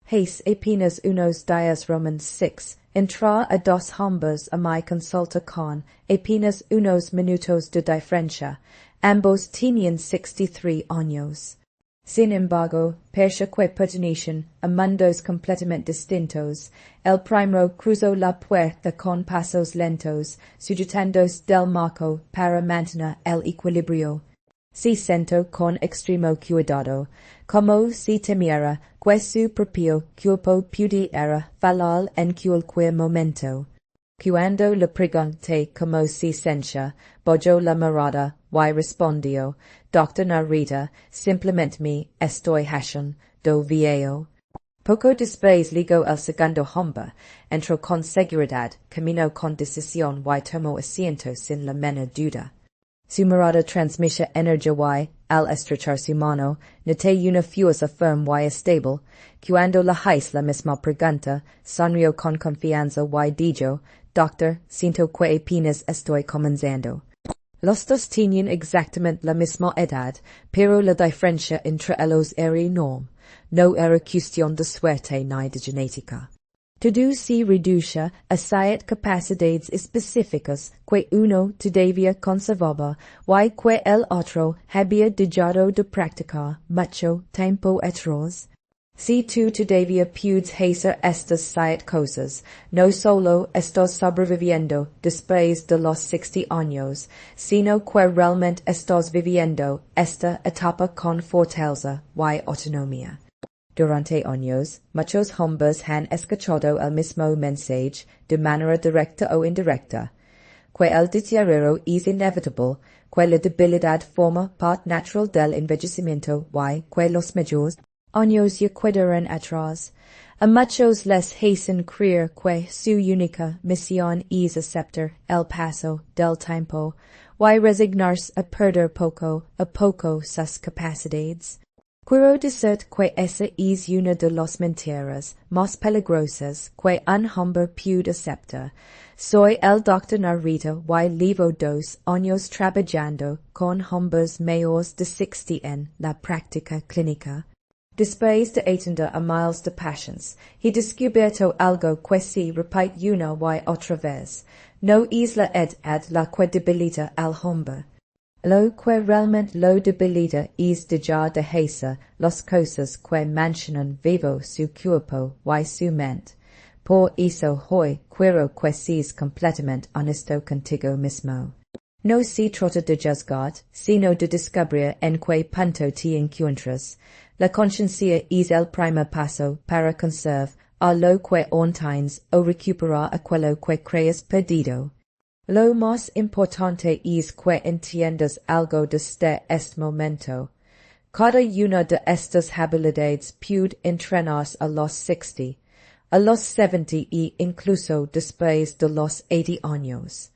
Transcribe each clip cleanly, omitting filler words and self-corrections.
Hace apenas unos días Romans 6, entra a dos hombres a mi consulta con apenas unos minutos de diferencia, ambos tenían 63 años. Sin embargo, persa que pertenecen a mundos completamente distintos, el primero cruzó la puerta con pasos lentos, sujetándose del marco para mantener el equilibrio. Se sentó con extremo cuidado, como si temiera que su propio cuerpo pudiera fallar en cualquier momento. Cuando le pregunté como se sentía, bajó la mirada y respondió, Doctor Nerita, simplemente me estoy haciendo viejo. Poco después llegó el segundo hombre, entró con seguridad, caminó con decisión y tomó asiento sin la menor duda. Su mirada transmitía energía y, al estrechar su mano, noté una fuerza firme y estable. Cuando le hice la misma pregunta, sonrió con confianza y dijo, Doctor, siento que apenas estoy comenzando. Los dos tenían exactamente la misma edad, pero la diferencia entre ellos era enorme. No era cuestión de suerte ni de genética. Todo se reducía a 7 capacidades específicas que uno todavía conservaba y que el otro había dejado de practicar mucho tiempo atrás. Si tú todavía puedes hacer estas 7 cosas, no solo estás sobreviviendo después de los 60 años, sino que realmente estás viviendo esta etapa con fortaleza y autonomía. Durante años, muchos hombres han escuchado el mismo mensaje, de manera directa o indirecta, que el deterioro es inevitable, que la debilidad forma parte natural del envejecimiento y que los mayores años ya quedarán atrás. A muchos les hacen creer que su única misión es aceptar el paso del tiempo y resignarse a perder poco a poco sus capacidades. Quiero decir que esa es una de las mentiras más peligrosas que un hombre puede aceptar. Soy el doctor Nerita y llevo 2 años trabajando con hombres mayores de 60 en la práctica clínica. Después de atender a miles de pacientes, he descubierto algo que se repite una y otra vez. No es la edad la que debilita al hombre. Lo que realmente lo debilita es dejar de hacer las cosas que mantienen vivo su cuerpo y su mente. Por eso hoy quiero que seas completamente honesto contigo mismo. No se trata de juzgar, sino de descubrir en qué punto te encuentras. La conciencia es el primer paso para conservar a lo que obtienes o recuperar aquello que crees perdido. Lo más importante es que entiendas algo desde este momento. Cada una de estas habilidades puede entrenarse a los 60, a los 70 y incluso después de los 80 años.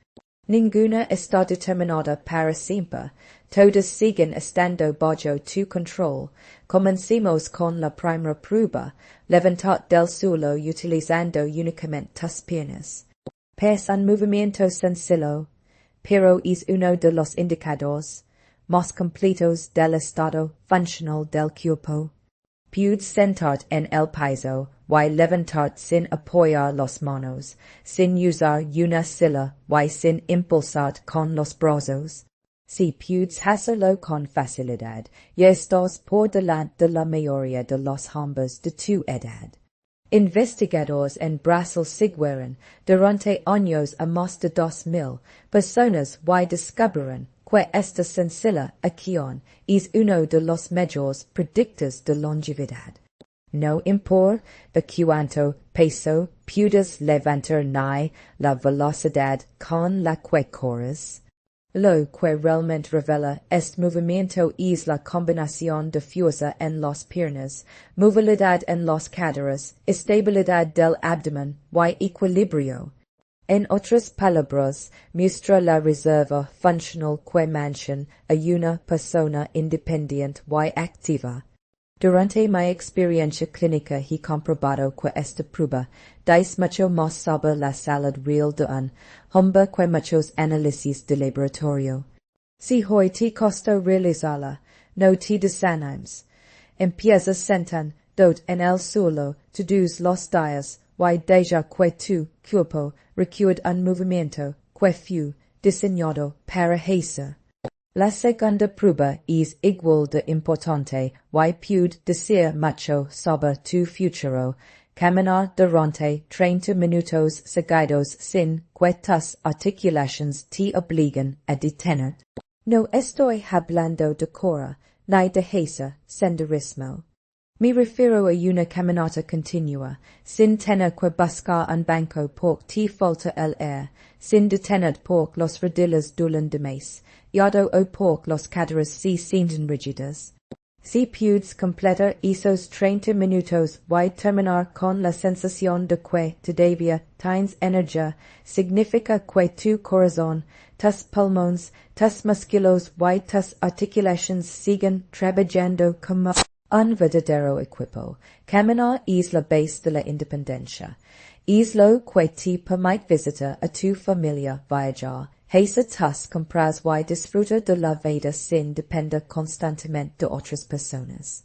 Ninguna está determinada para siempre, todas siguen estando bajo tu control. Comencemos con la primera prueba, levantar del suelo utilizando únicamente tus piernas. Es un movimiento sencillo, pero es uno de los indicadores más completos del estado funcional del cuerpo. Puedes sentarte en el piso y levantarte sin apoyar las manos, sin usar una silla y sin impulsarte con los brazos. Si puedes hacerlo con facilidad, ya estás por delante de la mayoría de los hombres de tu edad. Investigadores en Brasil siguieron durante años a más de 2,000 personas y descubrieron que esta sencilla acción es uno de los mayores predictores de longevidad. No importa cuánto peso puedas levantar ni la velocidad con la que corres. Lo que realmente revela este movimiento es la combinación de fuerza en las piernas, movilidad en las caderas, estabilidad del abdomen y equilibrio. En otras palabras, muestra la reserva funcional que mantiene a una persona independiente y activa. Durante mi experiencia clínica he comprobado que esta prueba dice mucho más sobre la salud real de un hombre que muchos análisis de laboratorio. Si hoy te costó realizarla, no te desanimes. Empieza sentando dot en el suelo, todos los días, y deja que tu cuerpo recuerde un movimiento que fue diseñado para hacer. La segunda prueba es igual de importante y puede decir mucho sobre tu futuro. Caminar durante 30 minutos seguidos sin que tus articulaciones te obliguen a detener. No estoy hablando de correr, ni de hacer senderismo. Me refiero a una caminata continua, sin tener que buscar un banco porque te falta el aire, sin detener porque los rodillas duelen de más, o porque las caderas se sienten rígidas. Si puedes completar esos 30 minutos y terminar con la sensación de que todavía tienes energía, significa que tu corazón, tus pulmones, tus músculos y tus articulaciones siguen trabajando como un verdadero equipo. Caminar es la base de la independencia. Es lo que te permite visitar a tu familia, viajar, hacer tus compras y disfrutar de la vida sin depender constantemente de otras personas.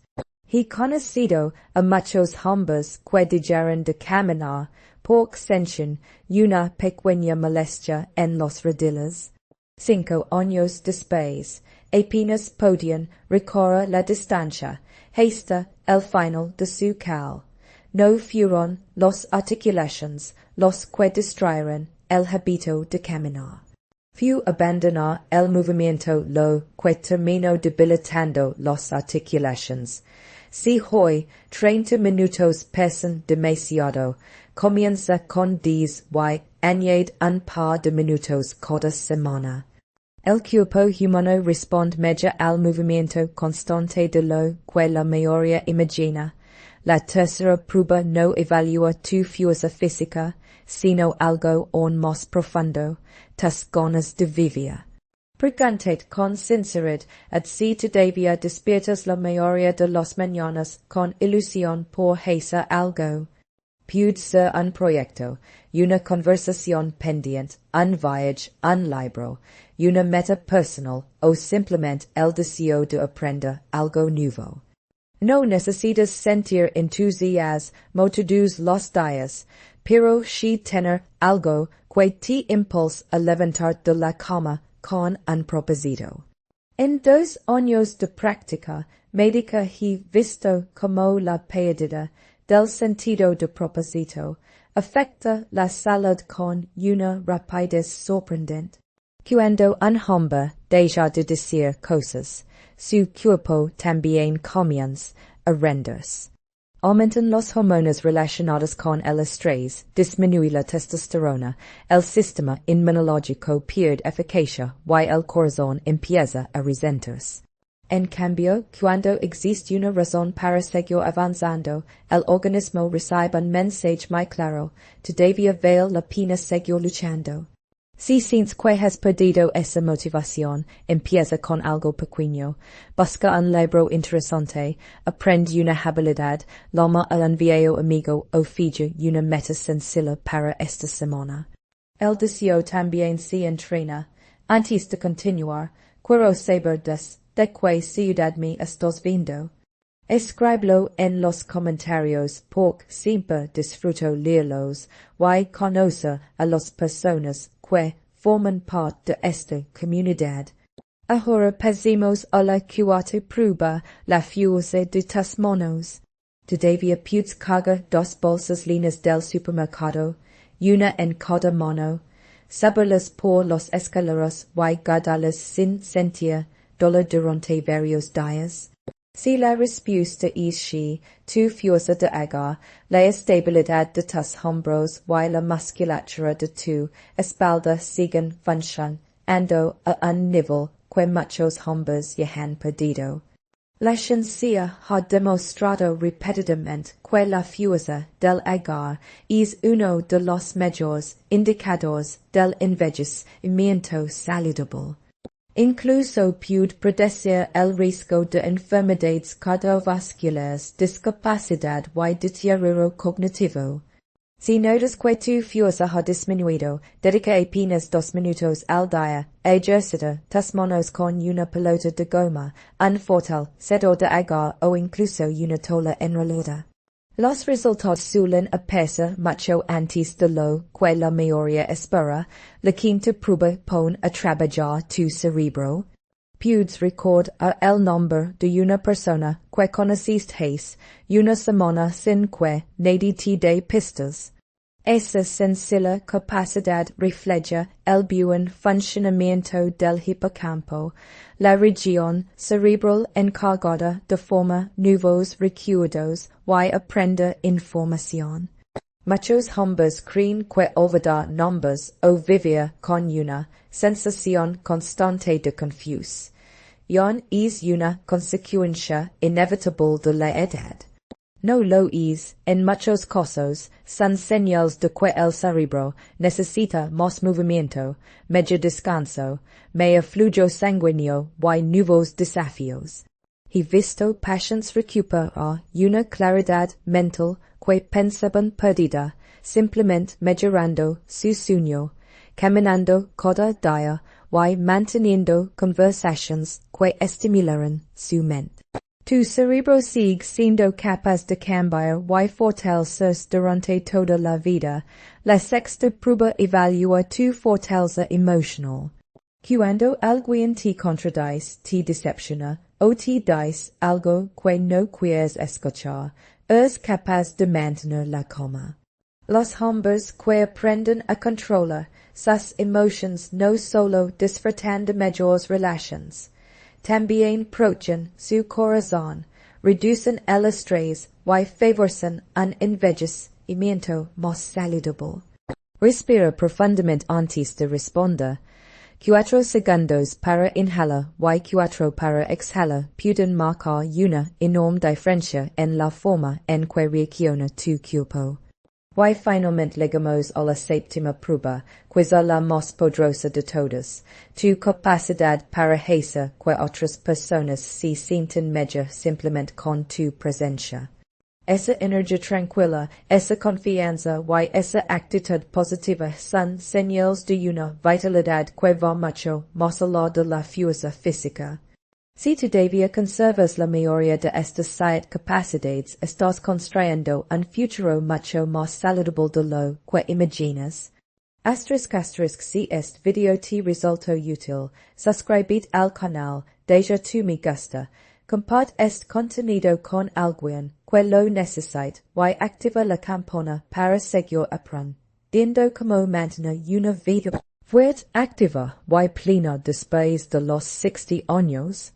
He conocido a muchos hombres que dejaron de caminar porque sentían una pequeña molestia en los rodillas. 5 años después, apenas podían recorrer la distancia hasta el final de su cal. No fueron las articulaciones los que distrayeron el hábito de caminar. Fue abandonar el movimiento lo que terminó debilitando las articulaciones. Si hoy 30 minutos pesan demasiado, comienza con 10 y añade un par de minutos cada semana. El cuerpo humano responde mejor al movimiento constante de lo que la mayoría imagina. La tercera prueba no evalúa tu fuerza física, sino algo aún más profundo, tus ganas de vivir. Pregúntate con sinceridad si todavía despiertas la mayoría de las mañanas con ilusión por hacer algo. Puede ser un proyecto, una conversación pendiente, un viaje, un libro, una meta personal o simplemente el deseo de aprender algo nuevo. No necesitas sentir entusiasmo todos los días, pero sí tener algo que te impulse a levantar de la cama con un propósito. En 2 años de práctica médica he visto cómo la pérdida del sentido de propósito afecta la salud con una rapidez sorprendente. Cuando un hombre deja de decir cosas, su cuerpo también comienza a rendirse. Aumentan los hormonas relacionados con el estrés, disminuye la testosterona, el sistema inmunológico pierde eficacia y el corazón empieza a resentirse. En cambio, cuando existe una razón para seguir avanzando, el organismo recibe un mensaje muy claro, todavía vale la pena seguir luchando. Si sientes que has perdido esa motivación, empieza con algo pequeño. Busca un libro interesante, aprende una habilidad, llama a un viejo amigo o fija una meta sencilla para esta semana. El deseo también se entrena. Antes de continuar, quiero saber de qué ciudad me estás viendo. Escríbelo en los comentarios porque siempre disfruto leerlos y conocer a las personas que forman parte de esta comunidad. Ahora pasemos a la cuarta prueba, la fuerza de tus manos. Todavía puedes cargar 2 bolsas llenas del supermercado, una en cada mano, subirlas por las escaleras y guardarlas sin sentir dolor durante varios días. Si la respuesta es sí, tu fuerza de agarrar, la estabilidad de tus hombros y la musculatura de tu espalda siguen funcionando a un nivel que muchos hombres ya han perdido. La ciencia ha demostrado repetidamente que la fuerza del agarre es uno de los mayores indicadores del envejecimiento saludable. Incluso puede predecir el riesgo de enfermedades cardiovasculares, discapacidad y deterioro cognitivo. Si notas que tu fuerza ha disminuido, dedica apenas 2 minutos al día, ejercita tus manos con una pelota de goma, un fortalecedor de agar o incluso una tola enrolada. Los resultados suelen aparecer mucho antes de lo que la mayoría espera. La quinta prueba pone a trabajar tu cerebro. Puedes recordar el nombre de una persona que conociste una semana sin que nadie te dé pistas. Esa sencilla capacidad refleja el buen funcionamiento del hipocampo, la región cerebral encargada de formar nuevos recuerdos y aprender información. Muchos hombres creen que olvidar nombres o vivir con una sensación constante de confusión es una consecuencia inevitable de la edad. No lo es, en muchos casos, son señales de que el cerebro necesita más movimiento, medio descanso, más flujo sanguíneo y nuevos desafíos. He visto pacientes recuperar una claridad mental que pensaban perdida, simplemente mejorando su sueño, caminando cada día y manteniendo conversaciones que estimulan su mente. Tu cerebro sigue siendo capaz de cambiar y fortalecerse durante toda la vida. La sexta prueba evalúa tu fortaleza emocional. Cuando alguien te contradice, te decepciona, o te dice algo que no quieres escuchar, es capaz de mantener la calma. Los hombres que aprenden a controlar sus emociones no solo disfrutan de mejores relaciones, también protegen su corazón, reducen el estrés y favorecen un envejecimiento más saludable. Respira profundamente antes de responder. 4 segundos para inhalar y 4 para exhalar pueden marcar una enorme diferencia en la forma en que reacciona tu cuerpo. Y finalmente llegamos a la séptima prueba, que es la más poderosa de todas, tu capacidad para hacer que otras personas se sientan mejor simplemente con tu presencia. Esa energía tranquila, esa confianza y esa actitud positiva son señales de una vitalidad que va mucho más allá de la fuerza física. Si todavía conservas la mayoría de estas 7 capacidades, estás construyendo un futuro mucho más saludable de lo que imaginas. *** si este video te resultó útil, suscríbete al canal, deja tu me gusta, comparte este contenido con alguien que lo necesite y activa la campana para seguir aprendiendo cómo mantener una vida fuerte, activa y plena después de los 60 años.